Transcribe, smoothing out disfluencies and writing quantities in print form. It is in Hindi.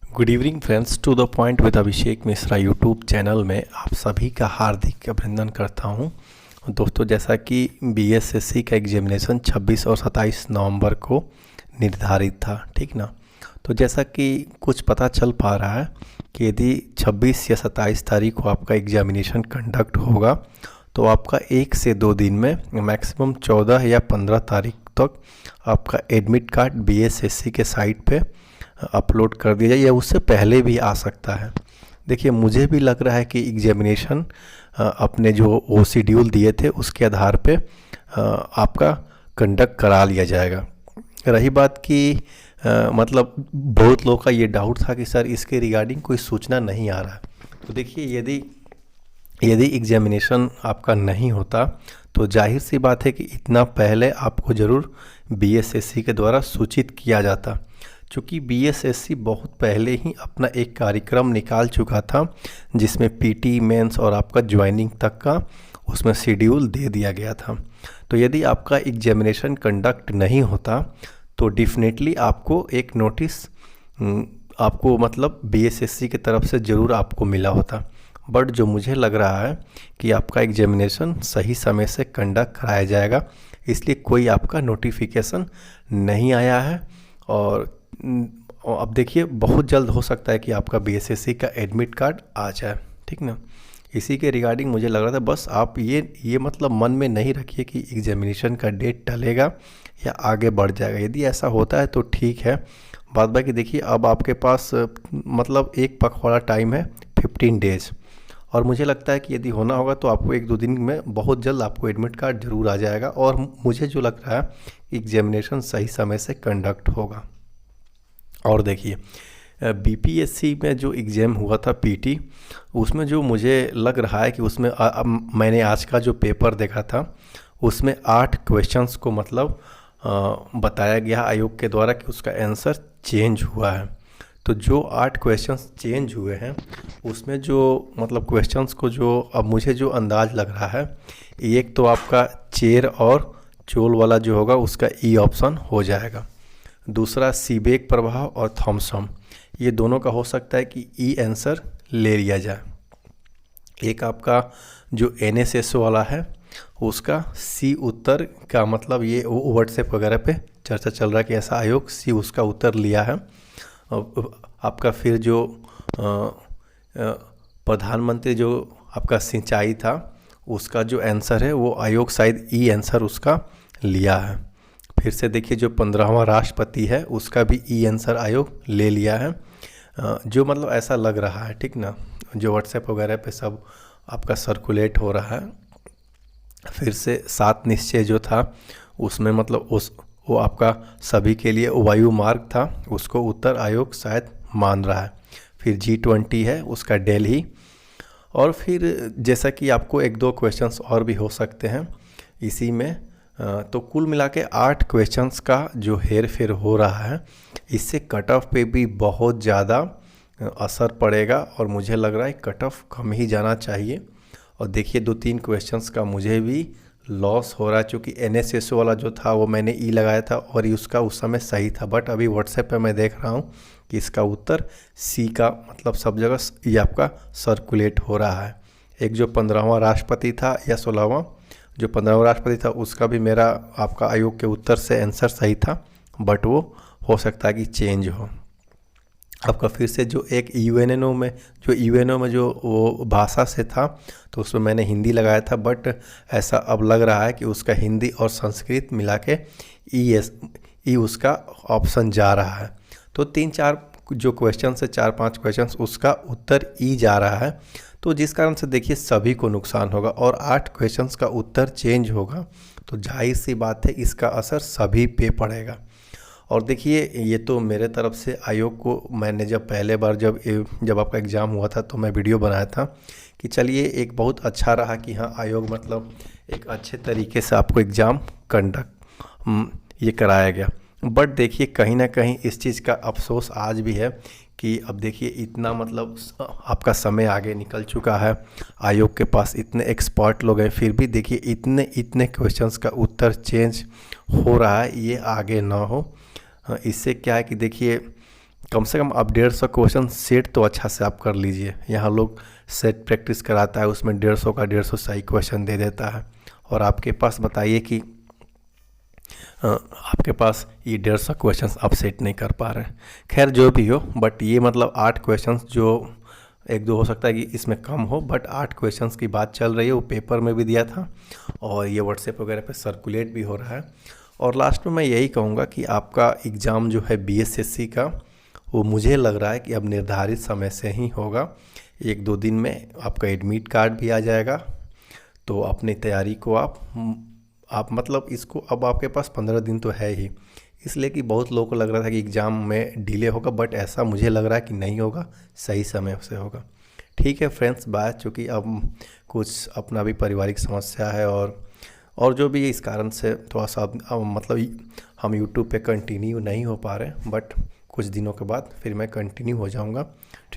Good evening friends, to the point with Abhishek Mishra YouTube channel में आप सभी का हार्दिक अभिनंदन करता हूं। दोस्तों, जैसा कि बीएसएससी का एग्जामिनेशन 26 और 27 नवंबर को निर्धारित था, ठीक ना। तो जैसा कि कुछ पता चल पा रहा है कि यदि 26 या 27 तारीख को आपका एग्जामिनेशन कंडक्ट होगा तो आपका 1 से 2 दिन में मैक्सिमम 14 या 15 तारीख तक आपका एडमिट कार्ड बीएसएससी के साइट पे अपलोड कर दिया जाए, या उससे पहले भी आ सकता है। देखिए, मुझे भी लग रहा है कि एग्जामिनेशन अपने जो वो शेड्यूल दिए थे उसके आधार पे आपका कंडक्ट करा लिया जाएगा। रही बात कि मतलब बहुत लोगों का ये डाउट था कि सर इसके रिगार्डिंग कोई सूचना नहीं आ रहा है। तो देखिए, यदि एग्जामिनेशन आपका नहीं होता तो जाहिर सी बात है कि इतना पहले आपको ज़रूर बीएसएससी के द्वारा सूचित किया जाता, क्योंकि बीएसएससी बहुत पहले ही अपना एक कार्यक्रम निकाल चुका था जिसमें पीटी, मेंस और आपका ज्वाइनिंग तक का उसमें शेड्यूल दे दिया गया था। तो यदि आपका एग्जामिनेशन कंडक्ट नहीं होता तो डेफिनेटली आपको एक नोटिस आपको मतलब बीएसएससी की तरफ से ज़रूर आपको मिला होता। बट जो मुझे लग रहा है कि आपका एग्जामिनेशन सही समय से कंडक्ट कराया जाएगा, इसलिए कोई आपका नोटिफिकेशन नहीं आया है। और अब देखिए, बहुत जल्द हो सकता है कि आपका बीएसएससी का एडमिट कार्ड आ जाए, ठीक ना। इसी के रिगार्डिंग मुझे लग रहा था, बस आप ये मतलब मन में नहीं रखिए कि एग्जामिनेशन का डेट टलेगा या आगे बढ़ जाएगा। यदि ऐसा होता है तो ठीक है, बात बाकी देखिए अब आपके पास मतलब एक पखवाड़ा टाइम है 15 डेज, और मुझे लगता है कि यदि होना होगा तो आपको 1-2 दिन में बहुत जल्द आपको एडमिट कार्ड ज़रूर आ जाएगा। और मुझे जो लग रहा है एग्जामिनेशन सही समय से कंडक्ट होगा। और देखिए, बीपीएससी में जो एग्ज़ाम हुआ था पीटी, उसमें जो मुझे लग रहा है कि उसमें मैंने आज का जो पेपर देखा था उसमें 8 क्वेश्चंस को मतलब बताया गया आयोग के द्वारा कि उसका आंसर चेंज हुआ है। तो जो 8 क्वेश्चंस चेंज हुए हैं उसमें जो मतलब क्वेश्चंस को जो अब मुझे जो अंदाज़ लग रहा है, एक तो आपका चेर और चोल वाला जो होगा उसका ई ऑप्शन हो जाएगा। दूसरा सीबेक प्रभाव और थॉमसन, ये दोनों का हो सकता है कि ई आंसर ले लिया जाए। एक आपका जो एनएसएसओ वाला है उसका सी उत्तर का मतलब ये व्हाट्सएप वगैरह पे चर्चा चल रहा है कि ऐसा आयोग सी उसका उत्तर लिया है। आपका फिर जो प्रधानमंत्री जो आपका सिंचाई था उसका जो आंसर है वो आयोग शायद ई आंसर उसका लिया है। फिर से देखिए, जो 15वां राष्ट्रपति है उसका भी ई आंसर आयोग ले लिया है, जो मतलब ऐसा लग रहा है, ठीक ना, जो व्हाट्सएप वगैरह पे सब आपका सर्कुलेट हो रहा है। फिर से 7 निश्चय जो था उसमें मतलब वो आपका सभी के लिए वायु मार्ग था, उसको उत्तर आयोग शायद मान रहा है। फिर G20 है उसका दिल्ली। और फिर जैसा कि आपको 1-2 क्वेश्चंस और भी हो सकते हैं इसी में, तो कुल मिला के 8 क्वेश्चंस का जो हेर फेर हो रहा है, इससे कट ऑफ पे भी बहुत ज़्यादा असर पड़ेगा। और मुझे लग रहा है कट ऑफ कम ही जाना चाहिए। और देखिए, 2-3 क्वेश्चंस का मुझे भी लॉस हो रहा है, क्योंकि एनएसएसओ वाला जो था वो मैंने ई लगाया था और उसका उस समय सही था। बट अभी व्हाट्सएप पे मैं देख रहा हूँ कि इसका उत्तर सी का मतलब सब जगह ये आपका सर्कुलेट हो रहा है। एक जो 15वां राष्ट्रपति था या 16वां, जो 15वां राष्ट्रपति था उसका भी मेरा आपका आयोग के उत्तर से आंसर सही था, बट वो हो सकता है कि चेंज हो। आपका फिर से जो एक यूएनओ में जो वो भाषा से था तो उसमें मैंने हिंदी लगाया था, बट ऐसा अब लग रहा है कि उसका हिंदी और संस्कृत मिला के ई उसका ऑप्शन जा रहा है। तो 3-4 जो क्वेश्चन है, 4-5 क्वेश्चन उसका उत्तर ई जा रहा है। तो जिस कारण से देखिए सभी को नुकसान होगा, और 8 क्वेश्चंस का उत्तर चेंज होगा तो जाहिर सी बात है इसका असर सभी पे पड़ेगा। और देखिए, ये तो मेरे तरफ से आयोग को मैंने जब पहले बार जब आपका एग्ज़ाम हुआ था तो मैं वीडियो बनाया था कि चलिए एक बहुत अच्छा रहा कि हाँ आयोग मतलब एक अच्छे तरीके से आपको एग्ज़ाम कंडक्ट ये कराया गया। बट देखिए, कहीं ना कहीं इस चीज़ का अफसोस आज भी है कि अब देखिए इतना मतलब आपका समय आगे निकल चुका है, आयोग के पास इतने एक्सपर्ट लोग हैं, फिर भी देखिए इतने क्वेश्चंस का उत्तर चेंज हो रहा है। ये आगे ना हो, इससे क्या है कि देखिए कम से कम आप 150 क्वेश्चन सेट तो अच्छा से आप कर लीजिए। यहाँ लोग सेट प्रैक्टिस कराता है, उसमें 150 का 150 सही क्वेश्चन दे देता है, और आपके पास बताइए कि आपके पास ये 150 क्वेश्चंस आप सेट नहीं कर पा रहे हैं। खैर जो भी हो, बट ये मतलब 8 क्वेश्चंस, जो एक दो हो सकता है कि इसमें कम हो, बट 8 क्वेश्चंस की बात चल रही है। वो पेपर में भी दिया था और ये व्हाट्सएप वगैरह पे सर्कुलेट भी हो रहा है। और लास्ट में मैं यही कहूँगा कि आपका एग्ज़ाम जो है BSSC का, वो मुझे लग रहा है कि अब निर्धारित समय से ही होगा। 1-2 दिन में आपका एडमिट कार्ड भी आ जाएगा। तो अपनी तैयारी को आप मतलब इसको, अब आपके पास 15 दिन तो है ही, इसलिए कि बहुत लोगों को लग रहा था कि एग्ज़ाम में डिले होगा, बट ऐसा मुझे लग रहा है कि नहीं होगा, सही समय से होगा। ठीक है फ्रेंड्स, बात चूँकि अब कुछ अपना भी पारिवारिक समस्या है और जो भी इस कारण से थोड़ा सा अब मतलब हम यूट्यूब पे कंटिन्यू नहीं हो पा रहे हैं, बट कुछ दिनों के बाद फिर मैं कंटिन्यू हो जाऊंगा।